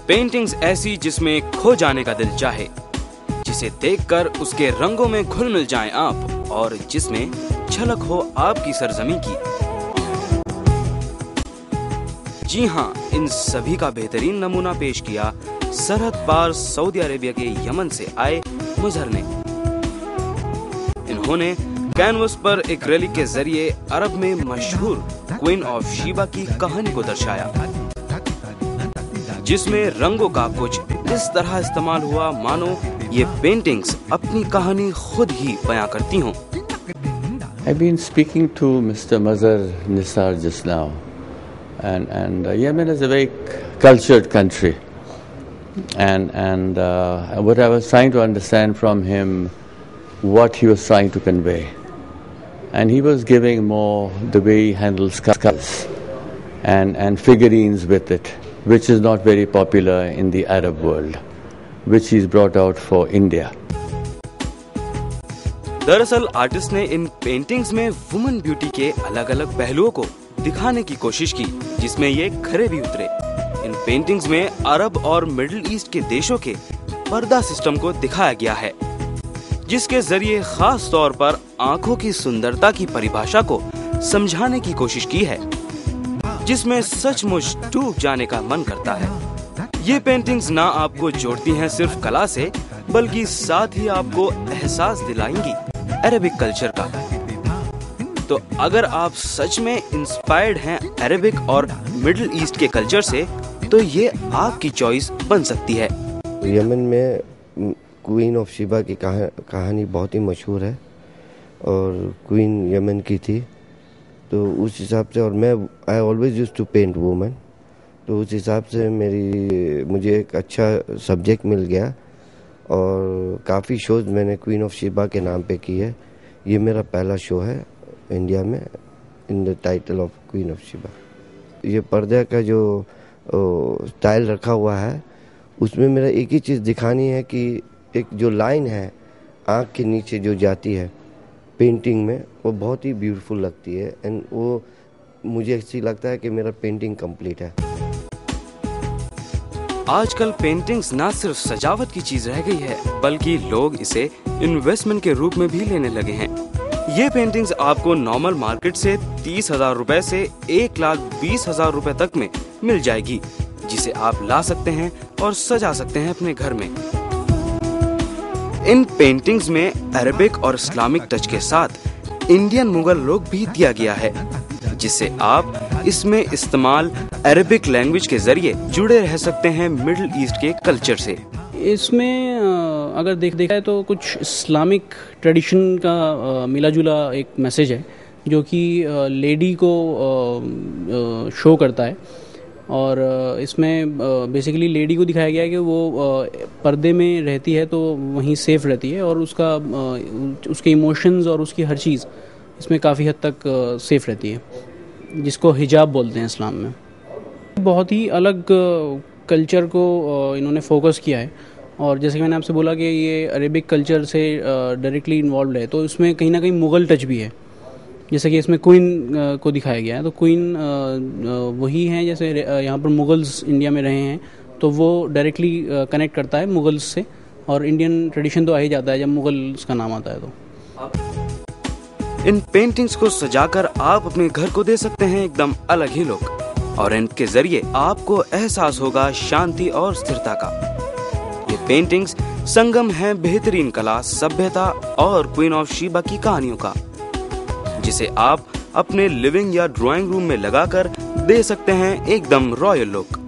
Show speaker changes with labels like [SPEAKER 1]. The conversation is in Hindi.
[SPEAKER 1] पेंटिंग्स ऐसी जिसमें खो जाने का दिल चाहे, जिसे देखकर उसके रंगों में घुल मिल जाएं आप, और जिसमें झलक हो आपकी सरजमी की। जी हाँ, इन सभी का बेहतरीन नमूना पेश किया सरहद पार सऊदी अरेबिया के यमन से आए मुजहर ने। इन्होंने कैनवस पर एक रैली के जरिए अरब में मशहूर क्वीन ऑफ शीबा की कहानी को दर्शाया, जिसमें रंगों का कुछ इस तरह इस्तेमाल हुआ मानो ये पेंटिंग्स अपनी कहानी खुद ही बयां करती हों।
[SPEAKER 2] I've been speaking to Mr. Mazhar Nisar just now, and Yemen is a very cultured country, and what I was trying to understand from him, what he was trying to convey, and he was giving more the way he handles colors and figurines with it, which is not very popular in the Arab world, which he's brought out for India.
[SPEAKER 1] दरअसल आर्टिस्ट ने इन पेंटिंग्स में वुमन ब्यूटी के अलग अलग पहलुओं को दिखाने की कोशिश की, जिसमें ये खरे भी उतरे। इन पेंटिंग्स में अरब और मिडिल ईस्ट के देशों के पर्दा सिस्टम को दिखाया गया है, जिसके जरिए खास तौर पर आंखों की सुंदरता की परिभाषा को समझाने की कोशिश की है, जिसमें सचमुच डूब जाने का मन करता है। ये पेंटिंग्स ना आपको जोड़ती हैं सिर्फ कला से, बल्कि साथ ही आपको एहसास दिलाएंगी अरेबिक कल्चर का। तो अगर आप सच में इंस्पायर्ड हैं अरेबिक और मिडिल ईस्ट के कल्चर से, तो ये आपकी चॉइस बन सकती है।
[SPEAKER 3] यमन में क्वीन ऑफ शीबा की कहानी बहुत ही मशहूर है, और क्वीन यमन की थी, तो उस हिसाब से, और मैं I always used to paint women, तो उस हिसाब से मुझे एक अच्छा सब्जेक्ट मिल गया, और काफ़ी शोज़ मैंने क्वीन ऑफ शीबा के नाम पे की है। ये मेरा पहला शो है इंडिया में in the title of queen of Sheba. ये पर्दे का जो स्टाइल रखा हुआ है, उसमें मेरा एक ही चीज़ दिखानी है कि एक जो लाइन है आँख के नीचे जो जाती है पेंटिंग में, वो बहुत ही ब्यूटीफुल लगती है, एंड वो मुझे ऐसी लगता है कि मेरा पेंटिंग कंप्लीट है।
[SPEAKER 1] आजकल पेंटिंग्स ना सिर्फ सजावट की चीज रह गई है, बल्कि लोग इसे इन्वेस्टमेंट के रूप में भी लेने लगे हैं। ये पेंटिंग्स आपको नॉर्मल मार्केट से 30,000 रुपए से 1,20,000 रुपए तक में मिल जाएगी, जिसे आप ला सकते हैं और सजा सकते हैं अपने घर में। इन पेंटिंग्स में अरेबिक और इस्लामिक टच के साथ इंडियन मुगल लोग भी दिया गया है, जिससे आप इसमें इस्तेमाल अरेबिक लैंग्वेज के जरिए जुड़े रह सकते हैं मिडिल ईस्ट के कल्चर से।
[SPEAKER 4] इसमें अगर देखा जाए तो कुछ इस्लामिक ट्रेडिशन का मिला जुला एक मैसेज है, जो कि लेडी को शो करता है, और इसमें बेसिकली लेडी को दिखाया गया है कि वो पर्दे में रहती है तो वहीं सेफ रहती है, और उसके इमोशंस और उसकी हर चीज़ इसमें काफ़ी हद तक सेफ रहती है, जिसको हिजाब बोलते हैं इस्लाम में। बहुत ही अलग कल्चर को इन्होंने फोकस किया है, और जैसे कि मैंने आपसे बोला कि ये अरेबिक कल्चर से डायरेक्टली इन्वॉल्व है, तो इसमें कहीं ना कहीं मुग़ल टच भी है। जैसे कि इसमें क्वीन को दिखाया गया है, तो क्वीन वही हैं जैसे यहाँ पर मुग़ल्स इंडिया में रहे हैं, तो वो डायरेक्टली कनेक्ट करता है मुग़ल्स से, और इंडियन ट्रेडिशन तो आ ही जाता है जब मुग़ल्स का नाम आता है। तो
[SPEAKER 1] इन पेंटिंग्स को सजाकर आप अपने घर को दे सकते हैं एकदम अलग ही लुक, और इनके जरिए आपको एहसास होगा शांति और स्थिरता का। ये पेंटिंग्स संगम है बेहतरीन कला, सभ्यता और क्वीन ऑफ शीबा की कहानियों का, जिसे आप अपने लिविंग या ड्राइंग रूम में लगाकर दे सकते हैं एकदम रॉयल लुक।